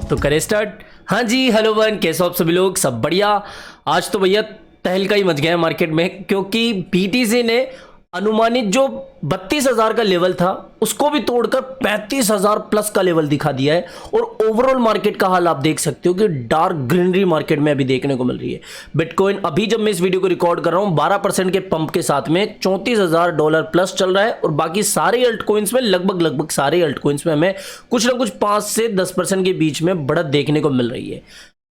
तो करें स्टार्ट। हाँ जी, हेलो वन, कैसे हो आप सभी लोग? सब बढ़िया। आज तो भैया तहलका ही मच गया है मार्केट में, क्योंकि बीटीसी ने अनुमानित जो 32,000 का लेवल था उसको भी तोड़कर 35,000 प्लस का लेवल दिखा दिया है। और ओवरऑल मार्केट का हाल आप देख सकते हो कि डार्क ग्रीनरी मार्केट में अभी देखने को मिल रही है। बिटकॉइन अभी जब मैं इस वीडियो को रिकॉर्ड कर रहा हूं 12% के पंप के साथ में $34,000 प्लस चल रहा है। और बाकी सारे अल्ट कॉइन्स में लगभग सारे अल्ट कॉइन्स में हमें कुछ ना कुछ 5 से 10% के बीच में बढ़त देखने को मिल रही है।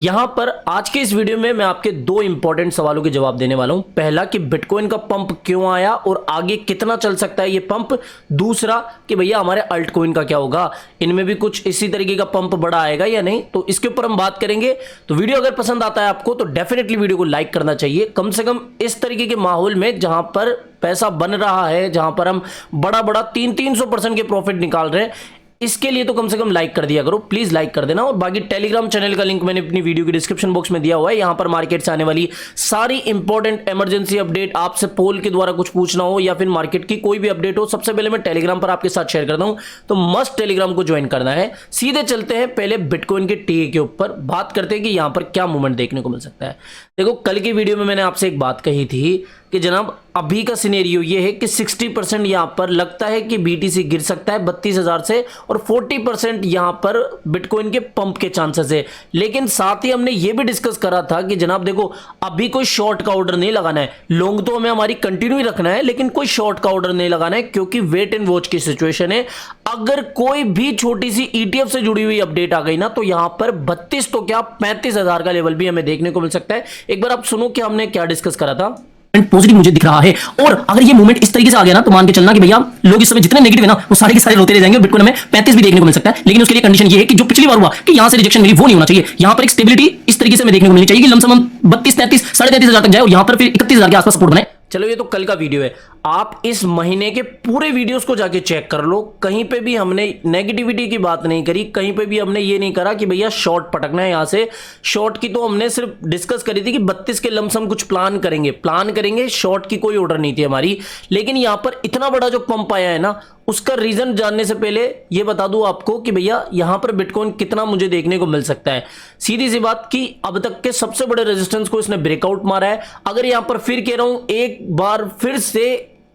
यहां पर आज के इस वीडियो में मैं आपके दो इंपॉर्टेंट सवालों के जवाब देने वाला हूं। पहला कि बिटकॉइन का पंप क्यों आया और आगे कितना चल सकता है ये पंप। दूसरा कि भैया हमारे अल्ट कॉइन का क्या होगा, इनमें भी कुछ इसी तरीके का पंप बड़ा आएगा या नहीं, तो इसके ऊपर हम बात करेंगे। तो वीडियो अगर पसंद आता है आपको तो डेफिनेटली वीडियो को लाइक करना चाहिए। कम से कम इस तरीके के माहौल में जहां पर पैसा बन रहा है, जहां पर हम बड़ा 300% के प्रॉफिट निकाल रहे हैं, इसके लिए तो कम से कम लाइक कर दिया करो, प्लीज लाइक कर देना। और बाकी टेलीग्राम चैनल का लिंक मैंने अपनी वीडियो की डिस्क्रिप्शन बॉक्स में दिया हुआ है। यहां पर मार्केट से आने वाली सारी इंपॉर्टेंट इमरजेंसी अपडेट, आपसे पोल के द्वारा कुछ पूछना हो या फिर मार्केट की कोई भी अपडेट हो, सबसे पहले मैं टेलीग्राम पर आपके साथ शेयर करता हूं, तो मस्ट टेलीग्राम को ज्वाइन करना है। सीधे चलते हैं पहले बिटकॉइन के टीए के ऊपर, बात करते हैं कि यहां पर क्या मूवमेंट देखने को मिल सकता है। देखो, कल की वीडियो में मैंने आपसे एक बात कही थी कि जनाब अभी का सिनेरियो ये है कि 60% यहां पर लगता है कि बीटीसी गिर सकता है 32,000 से, और 40% यहां पर बिटकॉइन के पंप के चांसेस है। लेकिन साथ ही हमने ये भी डिस्कस करा था कि जनाब देखो, अभी कोई शॉर्ट का ऑर्डर नहीं लगाना है, लॉन्ग तो हमें हमारी कंटिन्यू ही रखना है, लेकिन कोई शॉर्ट का ऑर्डर नहीं लगाना है, क्योंकि वेट एंड वॉच की सिचुएशन है। अगर कोई भी छोटी सी ईटीएफ से जुड़ी हुई अपडेट आ गई ना, तो यहां पर 32 तो क्या 35,000 का लेवल भी हमें देखने को मिल सकता है। एक बार आप सुनो कि हमने क्या डिस्कस करा था। पॉजिटिव मुझे दिख रहा है, और अगर ये मूवमेंट इस तरीके से आ गया ना, तो मान के चलना कि भैया लोग इस समय जितने नेगेटिव है ना वो सारे के सारे रोते रह जाएंगे। बिटकॉइन में 35 भी देखने को मिल सकता है, लेकिन उसके लिए कंडीशन ये है कि जो पिछली बार हुआ कि यहां से रिजेक्शन मिली वो नहीं होना चाहिए। यहां पर एक स्टेबिलिटी इस तरीके से हमें देखने को मिलनी चाहिए कि लमसम 32, 33, 33,500 तक जाए और यहां पर फिर 31,000 के आसपास सपोर्ट बनाए। चलो, ये तो कल का वीडियो है, आप इस महीने के पूरे वीडियोस को जाके चेक कर लो। कहीं पे भी हमने नेगेटिविटी की बात नहीं करी, कहीं पे भी हमने ये नहीं करा कि भैया शॉर्ट पटकना है यहां से। शॉर्ट की तो हमने सिर्फ डिस्कस करी थी कि 32 के लमसम कुछ प्लान करेंगे, शॉर्ट की कोई ऑर्डर नहीं थी हमारी। लेकिन यहां पर इतना बड़ा जो पंप आया है ना, उसका रीजन जानने से पहले ये बता दूं आपको कि भैया यहां पर बिटकॉइन कितना मुझे देखने को मिल सकता है। सीधी सी बात कि अब तक के सबसे बड़े रेजिस्टेंस को इसने ब्रेकआउट मारा है। अगर यहां पर फिर कह रहा हूं, एक बार फिर से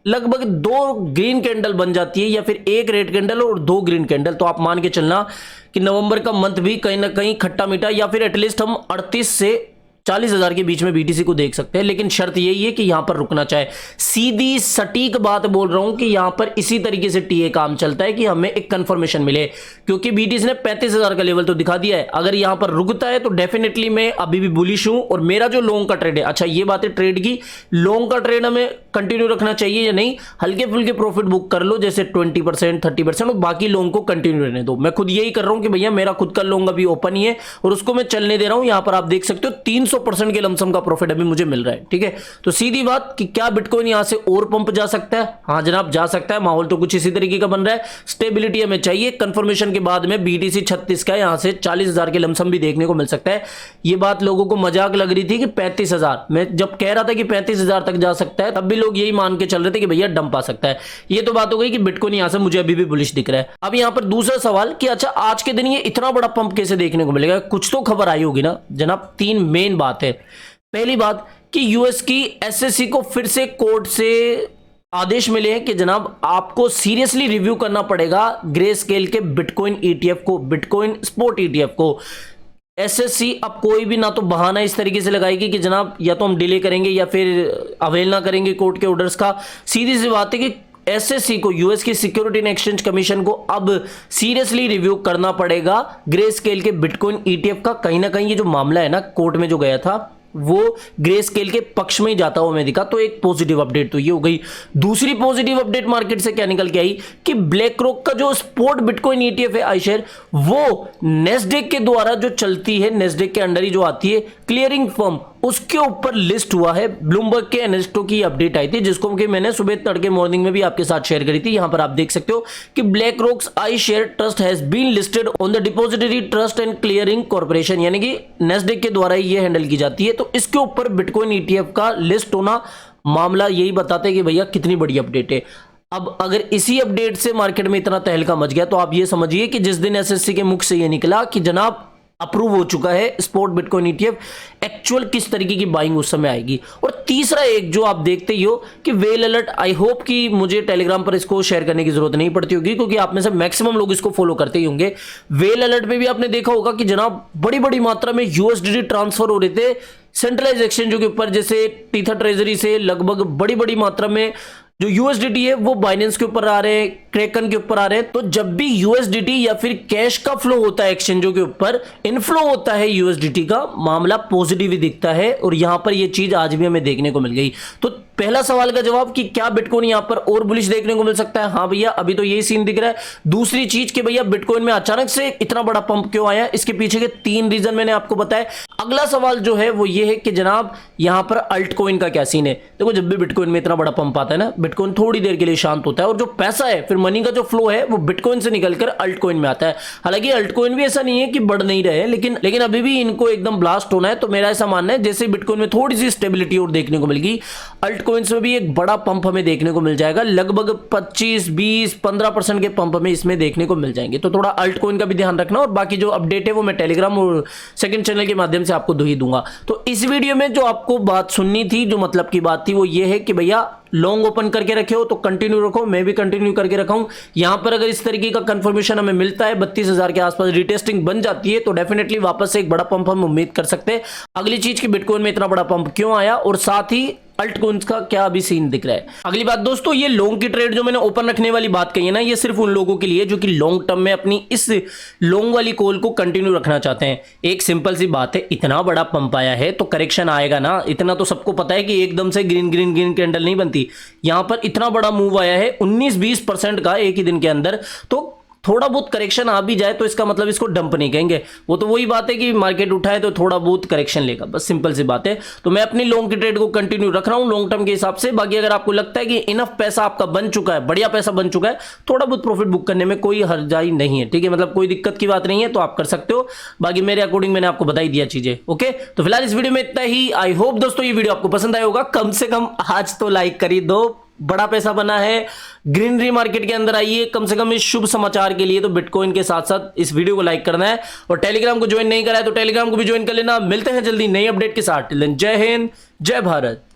लगभग 2 ग्रीन कैंडल बन जाती है, या फिर एक रेड कैंडल और 2 ग्रीन कैंडल, तो आप मान के चलना कि नवंबर का मंथ भी कहीं ना कहीं खट्टा मीठा, या फिर एटलीस्ट हम 38 से 40,000 के बीच में बीटीसी को देख सकते हैं। लेकिन शर्त यही है कि यहां पर रुकना चाहे। सीधी सटीक बात बोल रहा हूं कि यहां पर इसी तरीके से टीए काम चलता है कि हमें एक कंफर्मेशन मिले, क्योंकि बीटीसी ने 35,000 का लेवल तो दिखा दिया है। अगर यहां पर रुकता है तो डेफिनेटली मैं अभी भी बुलिश हूं, और मेरा जो लॉन्ग का ट्रेड है, अच्छा ये बात है ट्रेड की, लॉन्ग का ट्रेड हमें कंटिन्यू रखना चाहिए या नहीं, हल्के फुल्के प्रॉफिट बुक कर लो, जैसे 20%, 30%, और बाकी लॉन्ग को कंटिन्यू रहने दो। मैं खुद यही कर रहा हूं कि भैया मेरा खुद का लॉन्ग अभी ओपन ही है और उसको मैं चलने दे रहा हूं। यहां पर आप देख सकते हो 300% के लमसम का प्रॉफिट अभी मुझे मिल रहा है। ठीक है, तो सीधी बात कि क्या बिटकॉइन यहां से और पंप जा सकता है? हाँ जनाब, जा सकता है। माहौल तो कुछ इसी तरीके का बन रहा है। स्टेबिलिटी हमें चाहिए। कंफर्मेशन के बाद में बीटीसी 36 का, यहां से 40,000 के लमसम भी देखने को मिल सकता है। ये बात लोगों को मजाक लग रही थी कि 35,000, मैं जब कह रहा था कि 35,000 तक जा सकता है, तब भी लोग यही मान के चल रहे थे कि भैया डंप आ सकता है। ये तो बात हो गई कि बिटकॉइन यहां से मुझे अभी भी बुलिश दिख रहा है। अब यहां पर दूसरा सवाल कि अच्छा आज के दिन ये इतना बड़ा पंप कैसे देखने को मिलेगा? कुछ तो खबर आई होगी ना जनाब। 3 मेन बात है। पहली बात कि यूएस की एसएससी को फिर से कोर्ट से आदेश मिले हैं कि जनाब आपको सीरियसली रिव्यू करना पड़ेगा ग्रे स्केल के बिटकॉइन ईटीएफ को, बिटकॉइन स्पॉट ईटीएफ को। एसएससी अब कोई भी ना तो बहाना इस तरीके से लगाएगी कि जनाब या तो हम डिले करेंगे या फिर अवेल ना करेंगे कोर्ट के ऑर्डर्स का। सीधी सी बात है कि एसएससी को, यूएस की सिक्योरिटी एंड एक्सचेंज कमीशन को अब सीरियसली रिव्यू करना पड़ेगा ग्रे स्केल के बिटकॉइन ईटीएफ का। कहीं ना कहीं ये जो मामला है ना कोर्ट में जो गया था, वो ग्रे स्केल के पक्ष में ही जाता हुआ हमें दिखा। तो एक पॉजिटिव अपडेट तो ये हो गई। दूसरी पॉजिटिव अपडेट मार्केट से क्या निकल के आई कि ब्लैक रॉक का जो स्पॉट बिटकॉइन ईटीएफ है आई शेयर, वो नेस्डेक के द्वारा जो चलती है, नेस्डेक के अंडर ही जो आती है क्लियरिंग फर्म, उसके ऊपर लिस्ट हुआ है। ब्लूमबर्ग के एनालिस्टों की अपडेट आई थी, जिसको कि मैंने सुबह तड़के मॉर्निंग में भी आपके साथ शेयर करी थी। यहां पर आप देख सकते हो कि black rocks I share trust has been listed on the depository trust and clearing corporation, यानी कि नेस्डेक के द्वारा ये हैंडल की जाती है। तो इसके ऊपर बिटकॉइन ईटीएफ का लिस्ट होना, मामला यही बताते हैं कि भैया कितनी बड़ी अपडेट है। अब अगर इसी अपडेट से मार्केट में इतना तहलका मच गया, तो आप ये समझिए कि जिस दिन एसएससी के मुख से ये निकला कि जनाब अप्रूव हो चुका है स्पॉट बिटकॉइन ईटीएफ। एक्चुअल किस तरीके की बाइंग उस समय आएगी। और तीसरा एक जो आप देखते ही हो कि वेल अलर्ट, आई होप कि मुझे टेलीग्राम पर इसको शेयर करने की जरूरत नहीं पड़ती होगी क्योंकि आप में से मैक्सिमम लोग इसको फॉलो करते ही होंगे। वेल अलर्ट पे भी आपने देखा होगा कि जनाब बड़ी बड़ी मात्रा में यूएसडीटी ट्रांसफर हो रहे थे सेंट्रलाइज एक्सचेंजों के ऊपर, जैसे टीथा ट्रेजरी से लगभग बड़ी बड़ी मात्रा में जो यूएसडीटी है वो बाइनेंस के ऊपर आ रहे हैं, क्रेकन के ऊपर आ रहे हैं। तो जब भी यूएसडीटी या फिर कैश का फ्लो होता है एक्सचेंजों के ऊपर, इनफ्लो होता है यूएसडीटी का, मामला पॉजिटिव ही दिखता है। और यहां पर यह चीज आज भी हमें देखने को मिल गई। तो पहला सवाल का जवाब कि क्या बिटकॉइन यहां पर और बुलिश देखने को मिल सकता है? हाँ भैया, अभी तो यही सीन दिख रहा है। दूसरी चीज कि भैया बिटकॉइन में अचानक से इतना बड़ा पंप क्यों आया, इसके पीछे के 3 रीजन मैंने आपको बताया। अगला सवाल जो है वो ये है कि जनाब यहां पर अल्ट कॉइन का क्या सीन है। देखो, जब भी बिटकॉइन में इतना बड़ा पंप आता है ना, बिटकॉइन थोड़ी देर के लिए शांत होता है और जो पैसा है, फिर मनी का जो फ्लो है वो बिटकॉइन से निकलकर अल्ट कॉइन में आता है। हालांकि अल्ट कॉइन भी ऐसा नहीं है कि बढ़ नहीं रहे, लेकिन अभी भी इनको एकदम ब्लास्ट होना है। तो मेरा ऐसा मानना है जैसे बिटकॉइन में थोड़ी सी स्टेबिलिटी और देखने को मिलेगी, अल्ट कॉइन्स में भी एक बड़ा पंप हमें देखने को मिल जाएगा। लगभग 25, 20, 15% के पंप हमें इसमें देखने को मिल जाएंगे। तो थोड़ा अल्ट कॉइन का भी ध्यान रखना और बाकी जो अपडेट है वो मैं टेलीग्राम और सेकंड चैनल के माध्यम से आपको दे दूंगा। तो इस वीडियो में जो आपको बात सुननी थी, जो मतलब की बात थी, वो ये है कि भैया लॉन्ग ओपन करके रखे हो तो कंटिन्यू रखो। मैं भी कंटिन्यू करके रखा हूं। यहां पर अगर इस तरीके का कंफर्मेशन हमें मिलता है, 32,000 के आसपास रिटेस्टिंग बन जाती है, तो डेफिनेटली वापस से एक बड़ा पंप हम उम्मीद कर सकते हैं। अगली चीज कि बिटकॉइन में इतना बड़ा पंप क्यों आया और साथ ही अल्ट कॉइन्स का क्या अभी सीन दिख रहा है। अगली बात दोस्तों, ये लॉन्ग की ट्रेड जो मैंने ओपन रखने वाली बात कही है ना, ये सिर्फ उन लोगों के लिए जो कि लॉन्ग टर्म में अपनी इस लॉन्ग वाली कॉल को कंटिन्यू रखना चाहते हैं। एक सिंपल सी बात है, इतना बड़ा पंप आया है तो करेक्शन आएगा ना, इतना तो सबको पता है कि एकदम से ग्रीन ग्रीन ग्रीन कैंडल नहीं बनती। यहां पर इतना बड़ा मूव आया है 19-20% का एक ही दिन के अंदर, तो थोड़ा बहुत करेक्शन आ भी जाए तो इसका मतलब इसको डंप नहीं कहेंगे। वो तो वही बात है कि मार्केट उठाए तो थोड़ा बहुत करेक्शन लेगा, बस सिंपल सी बात है। तो मैं अपनी लॉन्ग की ट्रेड को कंटिन्यू रख रहा हूं लॉन्ग टर्म के हिसाब से। बाकी अगर आपको लगता है कि इनफ पैसा आपका बन चुका है, बढ़िया पैसा बन चुका है, थोड़ा बहुत प्रॉफिट बुक करने में कोई हर्जाई नहीं है, ठीक है, मतलब कोई दिक्कत की बात नहीं है, तो आप कर सकते हो। बाकी मेरे अकॉर्डिंग मैंने आपको बता ही दिया चीजें। ओके, तो फिलहाल इस वीडियो में इतना ही। आई होप दोस्तों ये वीडियो आपको पसंद आया होगा। कम से कम आज तो लाइक कर ही दो, बड़ा पैसा बना है, ग्रीनरी मार्केट के अंदर आइए कम से कम इस शुभ समाचार के लिए। तो बिटकॉइन के साथ साथ इस वीडियो को लाइक करना है और टेलीग्राम को ज्वाइन नहीं करा है तो टेलीग्राम को भी ज्वाइन कर लेना। मिलते हैं जल्दी नई अपडेट के साथ। जय हिंद, जय भारत।